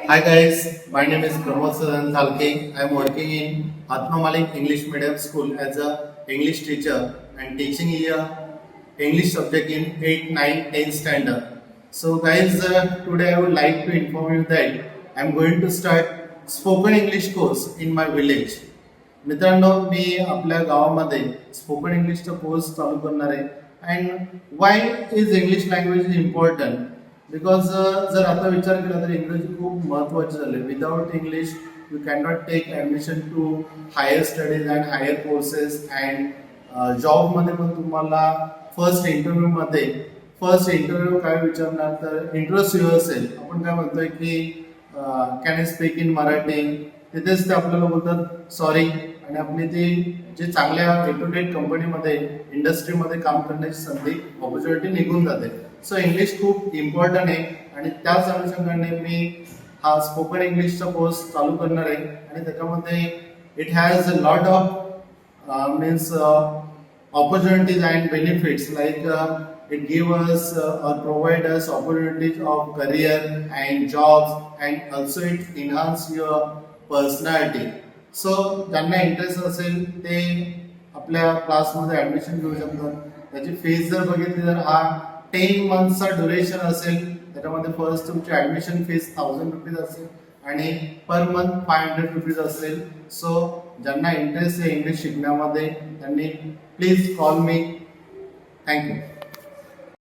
Hi guys, my name is Pramod Sadan Thalke. I am working in Atma Malik English Medium School as a English teacher and teaching here English subject in 8, 9, 10 standard. So guys, today I would like to inform you that I am going to start spoken English course in my village. मित्रांनो मी आपल्या गावामध्ये spoken इंग्लिशचा course चालू करणार आहे. And why is English language important because जर आता विचार केला तर इंग्रजी खूप महत्त्वाची झाली. Without English you can not take admission to higher studies and higher courses and जॉबमध्ये पण तुम्हाला फर्स्ट इंटरव्ह्यू काय विचारणार तर इंटरेस्ट युअर असेल. आपण काय म्हणतोय की can I speak in Marathi, तिथेच ते आपल्याला बोलतात सॉरी, आणि आपली ती जे चांगल्या रेप्युटेड कंपनीमध्ये इंडस्ट्रीमध्ये काम करण्याची संधी ऑपॉर्च्युनिटी निघून जाते. सो इंग्लिश खूप इम्पॉर्टंट आहे आणि त्याच अनुषंगाने मी हा स्पोकन इंग्लिशचा कोर्स चालू करणार आहे. आणि त्याच्यामध्ये it has a lot of means opportunities and benefits like it give us or provide us opportunities of career and jobs, and also it enhance your personality. So ज्यांना इंटरेस्ट असेल ते आपल्या क्लासमध्ये ॲडमिशन घेऊ शकतात. त्याची फीस जर बघितली तर हा 10 मंथचा ड्युरेशन असेल. त्याच्यामध्ये फर्स्ट तुमची ॲडमिशन फीस 1000 रुपीज असेल आणि पर मंथ 500 रुपीज असेल. सो ज्यांना इंटरेस्ट आहे इंग्लिश शिकण्यामध्ये त्यांनी प्लीज कॉल मी. थँक्यू.